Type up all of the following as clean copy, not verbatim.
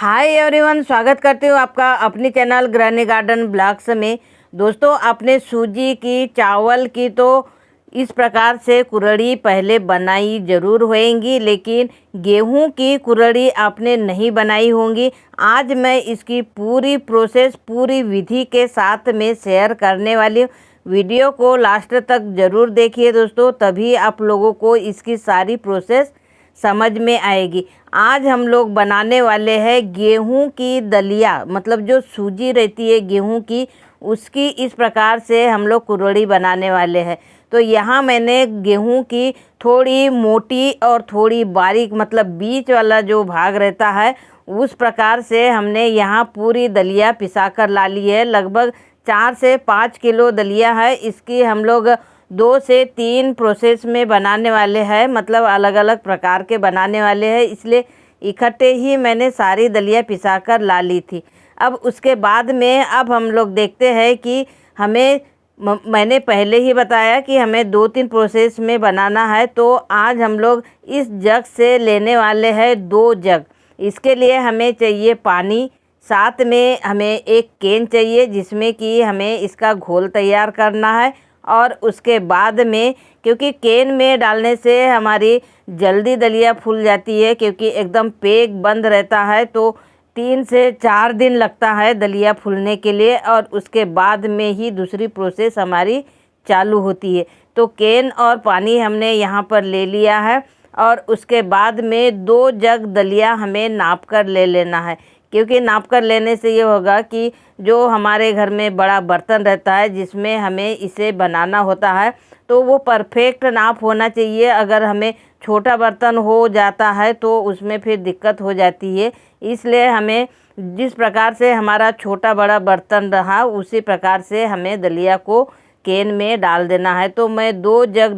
Hi everyone, स्वागत करती हूँ आपका अपनी चैनल गृहिणी गार्डन ब्लॉग्स में। दोस्तों, आपने सूजी की, चावल की तो इस प्रकार से कुरड़ी पहले बनाई ज़रूर होंगी, लेकिन गेहूं की कुरड़ी आपने नहीं बनाई होंगी। आज मैं इसकी पूरी प्रोसेस, पूरी विधि के साथ में शेयर करने वाली हूँ। वीडियो को लास्ट तक ज़रूर देखिए दोस्तों, तभी आप लोगों को इसकी सारी प्रोसेस समझ में आएगी। आज हम लोग बनाने वाले हैं गेहूं की दलिया, मतलब जो सूजी रहती है गेहूं की, उसकी इस प्रकार से हम लोग कुरड़ी बनाने वाले हैं। तो यहाँ मैंने गेहूं की थोड़ी मोटी और थोड़ी बारीक, मतलब बीच वाला जो भाग रहता है, उस प्रकार से हमने यहाँ पूरी दलिया पिसा कर ला ली है। लगभग 4 से 5 किलो दलिया है। इसकी हम लोग 2 से 3 प्रोसेस में बनाने वाले हैं, मतलब अलग अलग प्रकार के बनाने वाले हैं, इसलिए इकट्ठे ही मैंने सारी दलिया पिसा कर ला ली थी। अब उसके बाद में अब हम लोग देखते हैं कि हमें मैंने पहले ही बताया कि हमें 2-3 प्रोसेस में बनाना है। तो आज हम लोग इस जग से लेने वाले हैं 2 जग। इसके लिए हमें चाहिए पानी, साथ में हमें एक केन चाहिए जिसमें कि हमें इसका घोल तैयार करना है। और उसके बाद में, क्योंकि केन में डालने से हमारी जल्दी दलिया फूल जाती है, क्योंकि एकदम पैक बंद रहता है, तो 3 से 4 दिन लगता है दलिया फूलने के लिए। और उसके बाद में ही दूसरी प्रोसेस हमारी चालू होती है। तो केन और पानी हमने यहाँ पर ले लिया है, और उसके बाद में 2 जग दलिया हमें नाप कर ले लेना है। क्योंकि नाप कर लेने से ये होगा कि जो हमारे घर में बड़ा बर्तन रहता है जिसमें हमें इसे बनाना होता है, तो वो परफेक्ट नाप होना चाहिए। अगर हमें छोटा बर्तन हो जाता है तो उसमें फिर दिक्कत हो जाती है। इसलिए हमें जिस प्रकार से हमारा छोटा बड़ा बर्तन रहा, उसी प्रकार से हमें दलिया को केन में डाल देना है। तो मैं 2 जग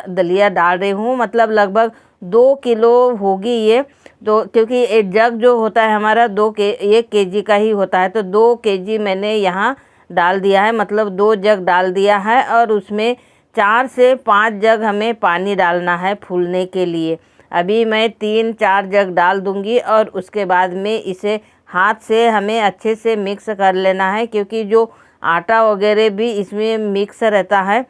दलिया डाल रही हूँ, मतलब लगभग 2 किलो होगी ये। तो क्योंकि एक जग जो होता है हमारा 1 केजी का ही होता है, तो 2 केजी मैंने यहाँ डाल दिया है, मतलब 2 जग डाल दिया है। और उसमें 4 से 5 जग हमें पानी डालना है फूलने के लिए। अभी मैं 3-4 जग डाल दूंगी, और उसके बाद में इसे हाथ से हमें अच्छे से मिक्स कर लेना है, क्योंकि जो आटा वगैरह भी इसमें मिक्स रहता है।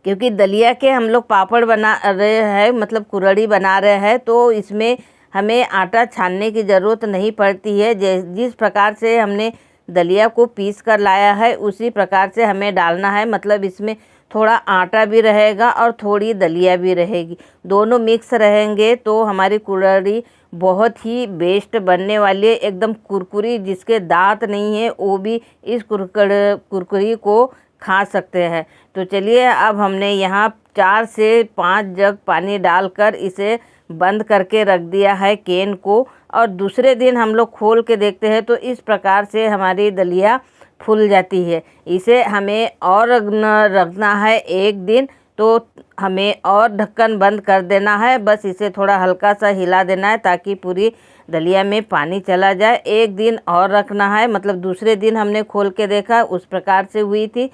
क्योंकि दलिया के हम लोग पापड़ बना रहे हैं, मतलब कुरड़ी बना रहे हैं, तो इसमें हमें आटा छानने की ज़रूरत नहीं पड़ती है। जिस प्रकार से हमने दलिया को पीस कर लाया है, उसी प्रकार से हमें डालना है। मतलब इसमें थोड़ा आटा भी रहेगा और थोड़ी दलिया भी रहेगी, दोनों मिक्स रहेंगे तो हमारी कुरड़ी बहुत ही बेस्ट बनने वाली है। एकदम कुरकुरी, जिसके दांत नहीं है वो भी इस कुरकुरी को खा सकते हैं। तो चलिए, अब हमने यहाँ 4 से 5 जग पानी डालकर इसे बंद करके रख दिया है केन को। और दूसरे दिन हम लोग खोल के देखते हैं तो इस प्रकार से हमारी दलिया फूल जाती है। इसे हमें और रखना है 1 दिन, तो हमें और ढक्कन बंद कर देना है। बस इसे थोड़ा हल्का सा हिला देना है ताकि पूरी दलिया में पानी चला जाए। 1 दिन और रखना है, मतलब दूसरे दिन हमने खोल के देखा उस प्रकार से हुई थी।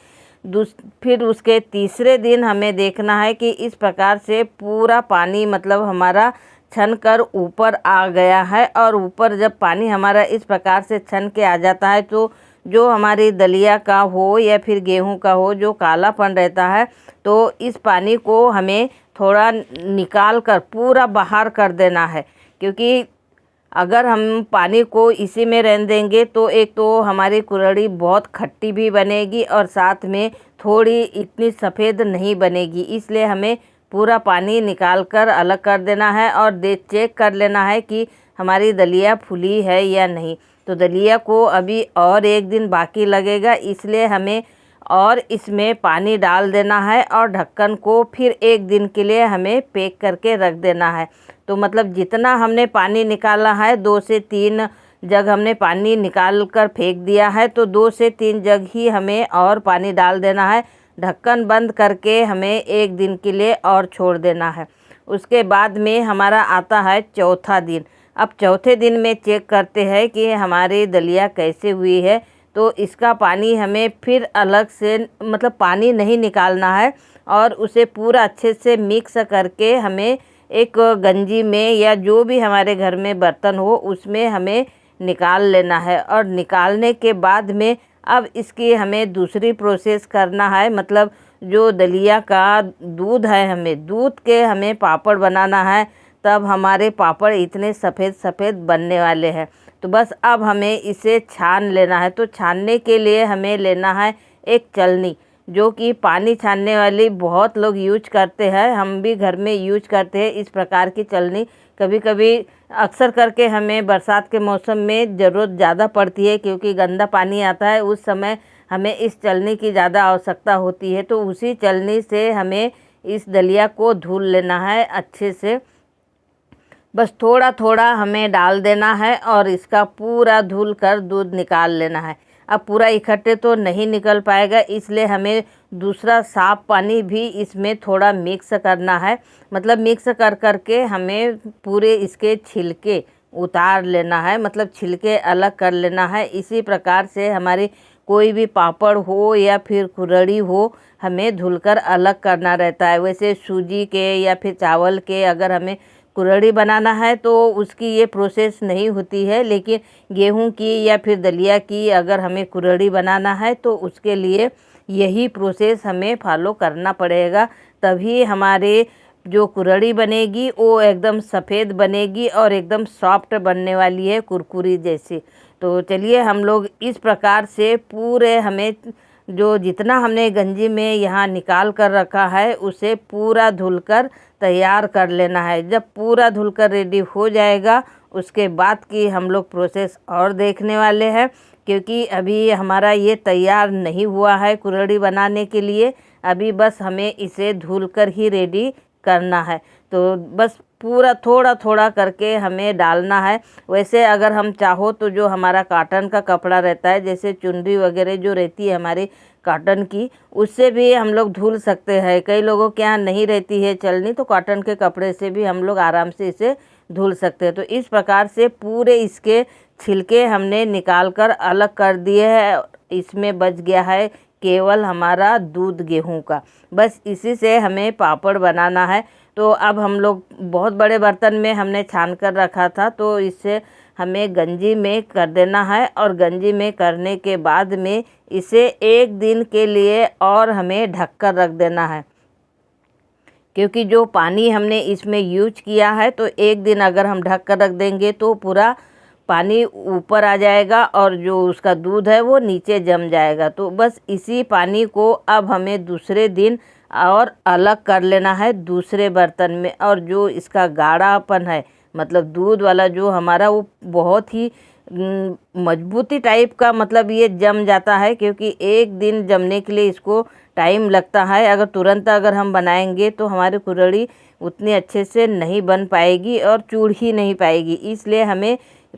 फिर उसके तीसरे दिन हमें देखना है कि इस प्रकार से पूरा पानी, मतलब हमारा छन कर ऊपर आ गया है। और ऊपर जब पानी हमारा इस प्रकार से छन के आ जाता है, तो जो हमारी दलिया का हो या फिर गेहूं का हो, जो कालापन रहता है, तो इस पानी को हमें थोड़ा निकाल कर पूरा बाहर कर देना है। क्योंकि अगर हम पानी को इसी में रहने देंगे तो एक तो हमारी कुरड़ी बहुत खट्टी भी बनेगी, और साथ में थोड़ी इतनी सफ़ेद नहीं बनेगी। इसलिए हमें पूरा पानी निकाल कर अलग कर देना है, और चेक कर लेना है कि हमारी दलिया फूली है या नहीं। तो दलिया को अभी और 1 दिन बाकी लगेगा, इसलिए हमें और इसमें पानी डाल देना है, और ढक्कन को फिर 1 दिन के लिए हमें पैक करके रख देना है। तो मतलब जितना हमने पानी निकाला है, 2 से 3 जग हमने पानी निकाल कर फेंक दिया है, तो 2 से 3 जग ही हमें और पानी डाल देना है। ढक्कन बंद करके हमें 1 दिन के लिए और छोड़ देना है। उसके बाद में हमारा आता है चौथा दिन। अब चौथे दिन में चेक करते हैं कि हमारी दलिया कैसे हुई है। तो इसका पानी हमें फिर अलग से, मतलब पानी नहीं निकालना है, और उसे पूरा अच्छे से मिक्स करके हमें एक गंजी में या जो भी हमारे घर में बर्तन हो उसमें हमें निकाल लेना है। और निकालने के बाद में अब इसकी हमें दूसरी प्रोसेस करना है, मतलब जो दलिया का दूध है, हमें पापड़ बनाना है। तब हमारे पापड़ इतने सफ़ेद सफ़ेद बनने वाले हैं। तो बस अब हमें इसे छान लेना है। तो छानने के लिए हमें लेना है एक छलनी, जो कि पानी छानने वाली बहुत लोग यूज करते हैं, हम भी घर में यूज करते हैं इस प्रकार की छलनी। कभी कभी अक्सर करके हमें बरसात के मौसम में ज़रूरत ज़्यादा पड़ती है, क्योंकि गंदा पानी आता है, उस समय हमें इस छलनी की ज़्यादा आवश्यकता होती है। तो उसी छलनी से हमें इस दलिया को धुल लेना है अच्छे से। बस थोड़ा थोड़ा हमें डाल देना है और इसका पूरा धुल कर दूध निकाल लेना है। अब पूरा इकट्ठे तो नहीं निकल पाएगा, इसलिए हमें दूसरा साफ पानी भी इसमें थोड़ा मिक्स करना है। मतलब मिक्स कर करके हमें पूरे इसके छिलके उतार लेना है, मतलब छिलके अलग कर लेना है। इसी प्रकार से हमारी कोई भी पापड़ हो या फिर कुरड़ी हो, हमें धुलकर अलग करना रहता है। वैसे सूजी के या फिर चावल के अगर हमें कुरड़ी बनाना है तो उसकी ये प्रोसेस नहीं होती है, लेकिन गेहूं की या फिर दलिया की अगर हमें कुरड़ी बनाना है तो उसके लिए यही प्रोसेस हमें फॉलो करना पड़ेगा। तभी हमारे जो कुरड़ी बनेगी वो एकदम सफ़ेद बनेगी और एकदम सॉफ्ट बनने वाली है, कुरकुरी जैसी। तो चलिए हम लोग इस प्रकार से पूरे हमें जो जितना हमने गंजी में यहाँ निकाल कर रखा है उसे पूरा धुलकर तैयार कर लेना है। जब पूरा धुलकर रेडी हो जाएगा उसके बाद की हम लोग प्रोसेस और देखने वाले हैं, क्योंकि अभी हमारा ये तैयार नहीं हुआ है कुरड़ी बनाने के लिए। अभी बस हमें इसे धुलकर ही रेडी करना है। तो बस पूरा थोड़ा थोड़ा करके हमें डालना है। वैसे अगर हम चाहो तो जो हमारा कॉटन का कपड़ा रहता है, जैसे चुनरी वगैरह जो रहती है हमारी कॉटन की, उससे भी हम लोग धुल सकते हैं। कई लोगों के यहाँ नहीं रहती है चलनी, तो कॉटन के कपड़े से भी हम लोग आराम से इसे धुल सकते हैं। तो इस प्रकार से पूरे इसके छिलके हमने निकाल कर अलग कर दिए हैं। इसमें बच गया है केवल हमारा दूध गेहूं का। बस इसी से हमें पापड़ बनाना है। तो अब हम लोग बहुत बड़े बर्तन में हमने छान कर रखा था, तो इससे हमें गंजी में कर देना है। और गंजी में करने के बाद में इसे एक दिन के लिए और हमें ढक कर रख देना है, क्योंकि जो पानी हमने इसमें यूज किया है तो एक दिन अगर हम ढक कर रख देंगे तो पूरा पानी ऊपर आ जाएगा और जो उसका दूध है वो नीचे जम जाएगा। तो बस इसी पानी को अब हमें दूसरे दिन और अलग कर लेना है दूसरे बर्तन में। और जो इसका गाढ़ापन है, मतलब दूध वाला जो हमारा, वो बहुत ही मजबूती टाइप का, मतलब ये जम जाता है, क्योंकि एक दिन जमने के लिए इसको टाइम लगता है। अगर तुरंत अगर हम बनाएंगे तो हमारी कुरड़ी उतनी अच्छे से नहीं बन पाएगी और चूड़ ही नहीं पाएगी। इसलिए हमें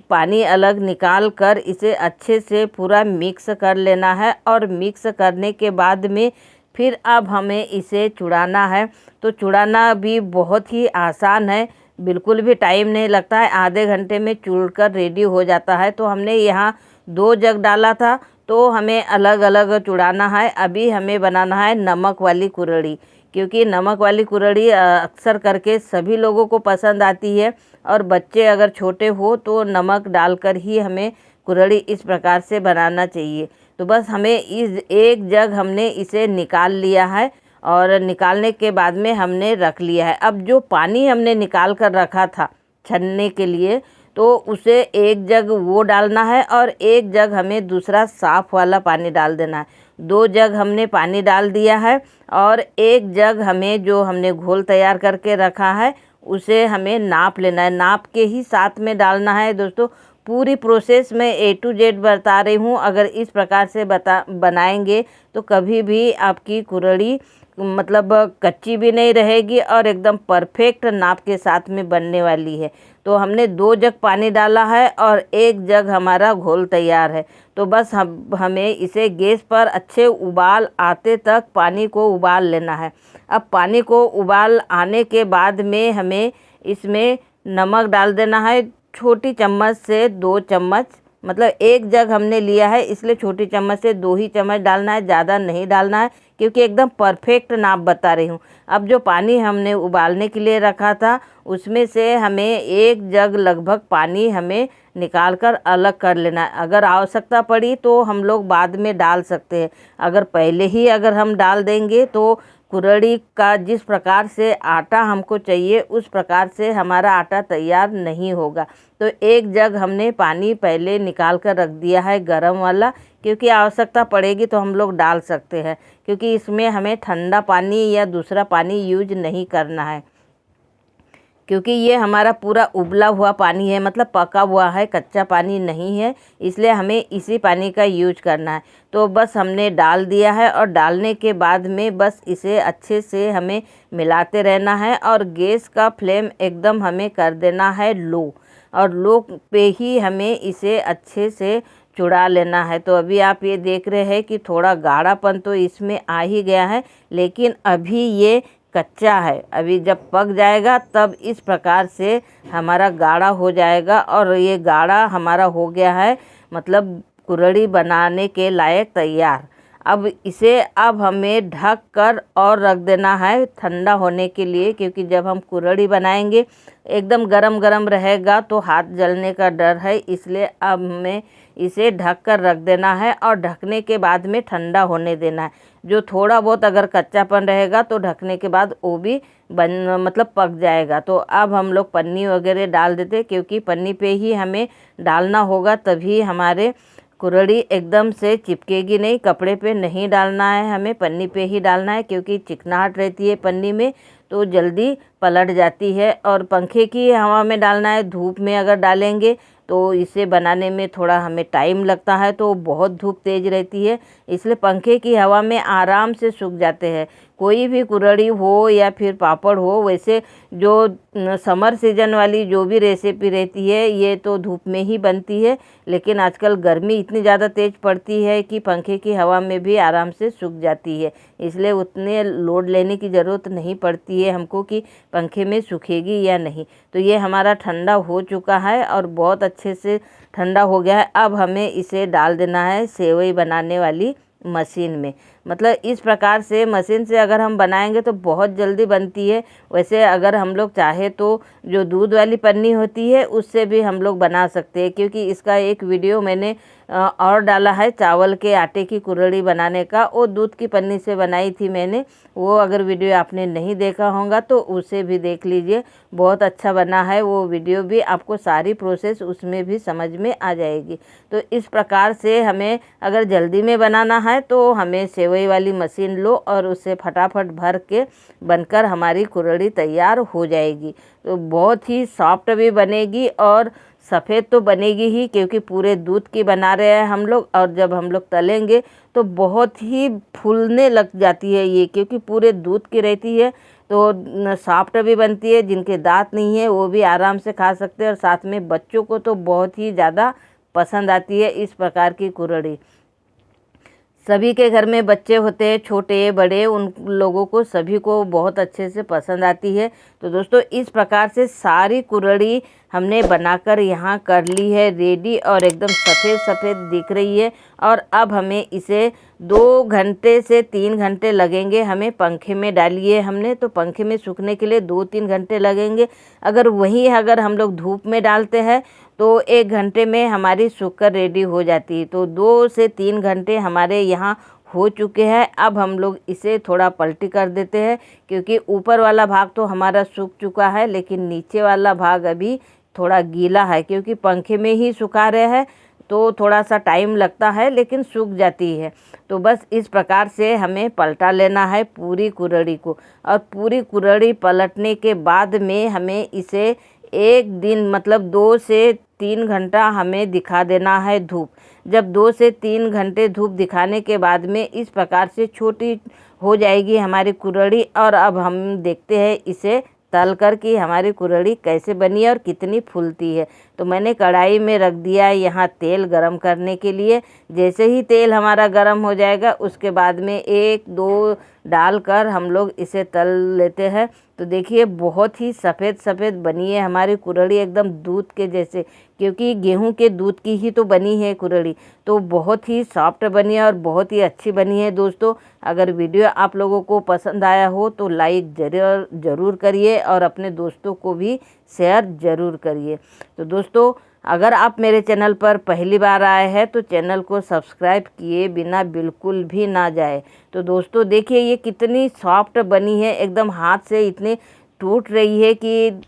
पानी अलग निकाल कर इसे अच्छे से पूरा मिक्स कर लेना है। और मिक्स करने के बाद में फिर अब हमें इसे चुड़ाना है। तो चुड़ाना भी बहुत ही आसान है, बिल्कुल भी टाइम नहीं लगता है, आधे घंटे में चूड़ कर रेडी हो जाता है। तो हमने यहाँ 2 जग डाला था, तो हमें अलग अलग चुड़ाना है। अभी हमें बनाना है नमक वाली कुरड़ी, क्योंकि नमक वाली कुरड़ी अक्सर करके सभी लोगों को पसंद आती है। और बच्चे अगर छोटे हो तो नमक डालकर ही हमें कुरड़ी इस प्रकार से बनाना चाहिए। तो बस हमें इस एक जग हमने इसे निकाल लिया है और निकालने के बाद में हमने रख लिया है। अब जो पानी हमने निकाल कर रखा था छन्ने के लिए, तो उसे एक जग वो डालना है और एक जग हमें दूसरा साफ़ वाला पानी डाल देना है। 2 जग हमने पानी डाल दिया है और एक जग हमें जो हमने घोल तैयार करके रखा है उसे हमें नाप लेना है। नाप के ही साथ में डालना है। दोस्तों पूरी प्रोसेस मैं A to Z बता रही हूँ। अगर इस प्रकार से बनाएंगे तो कभी भी आपकी कुरड़ी मतलब कच्ची भी नहीं रहेगी और एकदम परफेक्ट नाप के साथ में बनने वाली है। तो हमने 2 जग पानी डाला है और 1 जग हमारा घोल तैयार है। तो बस हमें इसे गैस पर अच्छे उबाल आते तक पानी को उबाल लेना है। अब पानी को उबाल आने के बाद में हमें इसमें नमक डाल देना है। छोटी चम्मच से 2 चम्मच मतलब 1 जग हमने लिया है, इसलिए छोटी चम्मच से 2 ही चम्मच डालना है, ज़्यादा नहीं डालना है, क्योंकि एकदम परफेक्ट नाप बता रही हूँ। अब जो पानी हमने उबालने के लिए रखा था उसमें से हमें 1 जग लगभग पानी हमें निकाल कर अलग कर लेना है। अगर आवश्यकता पड़ी तो हम लोग बाद में डाल सकते हैं, अगर पहले ही अगर हम डाल देंगे तो कुरड़ी का जिस प्रकार से आटा हमको चाहिए उस प्रकार से हमारा आटा तैयार नहीं होगा। तो 1 जग हमने पानी पहले निकाल कर रख दिया है गरम वाला, क्योंकि आवश्यकता पड़ेगी तो हम लोग डाल सकते हैं, क्योंकि इसमें हमें ठंडा पानी या दूसरा पानी यूज नहीं करना है, क्योंकि ये हमारा पूरा उबला हुआ पानी है, मतलब पका हुआ है, कच्चा पानी नहीं है, इसलिए हमें इसी पानी का यूज करना है। तो बस हमने डाल दिया है और डालने के बाद में बस इसे अच्छे से हमें मिलाते रहना है और गैस का फ्लेम एकदम हमें कर देना है लो, और लो पे ही हमें इसे अच्छे से चुड़ा लेना है। तो अभी आप ये देख रहे हैं कि थोड़ा गाढ़ापन तो इसमें आ ही गया है, लेकिन अभी ये कच्चा है। अभी जब पक जाएगा तब इस प्रकार से हमारा गाढ़ा हो जाएगा, और ये गाढ़ा हमारा हो गया है, मतलब कुरड़ी बनाने के लायक तैयार। अब हमें ढक कर और रख देना है ठंडा होने के लिए, क्योंकि जब हम कुरड़ी बनाएंगे एकदम गरम गरम रहेगा तो हाथ जलने का डर है, इसलिए अब हमें इसे ढक कर रख देना है और ढकने के बाद में ठंडा होने देना है। जो थोड़ा बहुत अगर कच्चापन रहेगा तो ढकने के बाद वो भी मतलब पक जाएगा। तो अब हम लोग पन्नी वगैरह डाल देते, क्योंकि पन्नी पे ही हमें डालना होगा, तभी हमारे कुरड़ी एकदम से चिपकेगी नहीं। कपड़े पे नहीं डालना है, हमें पन्नी पे ही डालना है, क्योंकि चिकनाहट रहती है पन्नी में तो जल्दी पलट जाती है। और पंखे की हवा में डालना है, धूप में अगर डालेंगे तो इसे बनाने में थोड़ा हमें टाइम लगता है, तो बहुत धूप तेज़ रहती है, इसलिए पंखे की हवा में आराम से सूख जाते हैं। कोई भी कुरड़ी हो या फिर पापड़ हो, वैसे जो समर सीजन वाली जो भी रेसिपी रहती है ये तो धूप में ही बनती है, लेकिन आजकल गर्मी इतनी ज़्यादा तेज़ पड़ती है कि पंखे की हवा में भी आराम से सूख जाती है, इसलिए उतने लोड लेने की ज़रूरत नहीं पड़ती है हमको कि पंखे में सूखेगी या नहीं। तो ये हमारा ठंडा हो चुका है और बहुत अच्छे से ठंडा हो गया है। अब हमें इसे डाल देना है सेवई बनाने वाली मशीन में। मतलब इस प्रकार से मशीन से अगर हम बनाएंगे तो बहुत जल्दी बनती है। वैसे अगर हम लोग चाहे तो जो दूध वाली पन्नी होती है उससे भी हम लोग बना सकते हैं, क्योंकि इसका एक वीडियो मैंने और डाला है चावल के आटे की कुरड़ी बनाने का, वो दूध की पन्नी से बनाई थी मैंने। वो अगर वीडियो आपने नहीं देखा होगा तो उसे भी देख लीजिए, बहुत अच्छा बना है वो वीडियो भी, आपको सारी प्रोसेस उसमें भी समझ में आ जाएगी। तो इस प्रकार से हमें अगर जल्दी में बनाना है तो हमें सेवई वाली मशीन लो और उससे फटाफट भर के बनकर हमारी कुरड़ी तैयार हो जाएगी। तो बहुत ही सॉफ्ट भी बनेगी और सफ़ेद तो बनेगी ही, क्योंकि पूरे दूध की बना रहे हैं हम लोग, और जब हम लोग तलेंगे तो बहुत ही फूलने लग जाती है ये, क्योंकि पूरे दूध की रहती है तो सॉफ्ट भी बनती है। जिनके दांत नहीं है वो भी आराम से खा सकते हैं, और साथ में बच्चों को तो बहुत ही ज़्यादा पसंद आती है इस प्रकार की कुरड़ी। सभी के घर में बच्चे होते हैं, छोटे बड़े, उन लोगों को सभी को बहुत अच्छे से पसंद आती है। तो दोस्तों इस प्रकार से सारी कुरड़ी हमने बनाकर यहाँ कर ली है रेडी, और एकदम सफ़ेद सफ़ेद दिख रही है। और अब हमें इसे 2 घंटे से 3 घंटे लगेंगे। हमें पंखे में डालिए हमने, तो पंखे में सूखने के लिए 2-3 घंटे लगेंगे। अगर हम लोग धूप में डालते हैं तो 1 घंटे में हमारी सूखकर रेडी हो जाती है। तो 2 से 3 घंटे हमारे यहाँ हो चुके हैं। अब हम लोग इसे थोड़ा पलटी कर देते हैं, क्योंकि ऊपर वाला भाग तो हमारा सूख चुका है, लेकिन नीचे वाला भाग अभी थोड़ा गीला है, क्योंकि पंखे में ही सुखा रहे हैं तो थोड़ा सा टाइम लगता है, लेकिन सूख जाती है। तो बस इस प्रकार से हमें पलटा लेना है पूरी कुरड़ी को, और पूरी कुरड़ी पलटने के बाद में हमें इसे 1 दिन मतलब 2 से 3 घंटा हमें दिखा देना है धूप। जब 2 से 3 घंटे धूप दिखाने के बाद में इस प्रकार से छोटी हो जाएगी हमारी कुरड़ी, और अब हम देखते हैं इसे तल कर कि हमारी कुरड़ी कैसे बनी है और कितनी फूलती है। तो मैंने कढ़ाई में रख दिया है यहाँ तेल गरम करने के लिए। जैसे ही तेल हमारा गरम हो जाएगा उसके बाद में 1-2 डालकर हम लोग इसे तल लेते हैं। तो देखिए बहुत ही सफ़ेद सफ़ेद बनी है हमारी कुरड़ी, एकदम दूध के जैसे, क्योंकि गेहूं के दूध की ही तो बनी है कुरड़ी। तो बहुत ही सॉफ्ट बनी है और बहुत ही अच्छी बनी है दोस्तों। अगर वीडियो आप लोगों को पसंद आया हो तो लाइक ज़रूर करिए और अपने दोस्तों को भी शेयर ज़रूर करिए। तो दोस्तों अगर आप मेरे चैनल पर पहली बार आए हैं तो चैनल को सब्सक्राइब किए बिना बिल्कुल भी ना जाए। तो दोस्तों देखिए ये कितनी सॉफ्ट बनी है, एकदम हाथ से इतनी टूट रही है कि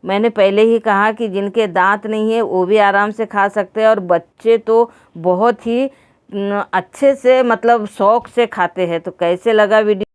मैंने पहले ही कहा कि जिनके दांत नहीं है वो भी आराम से खा सकते हैं और बच्चे तो बहुत ही अच्छे से मतलब शौक से खाते हैं। तो कैसे लगा वीडियो?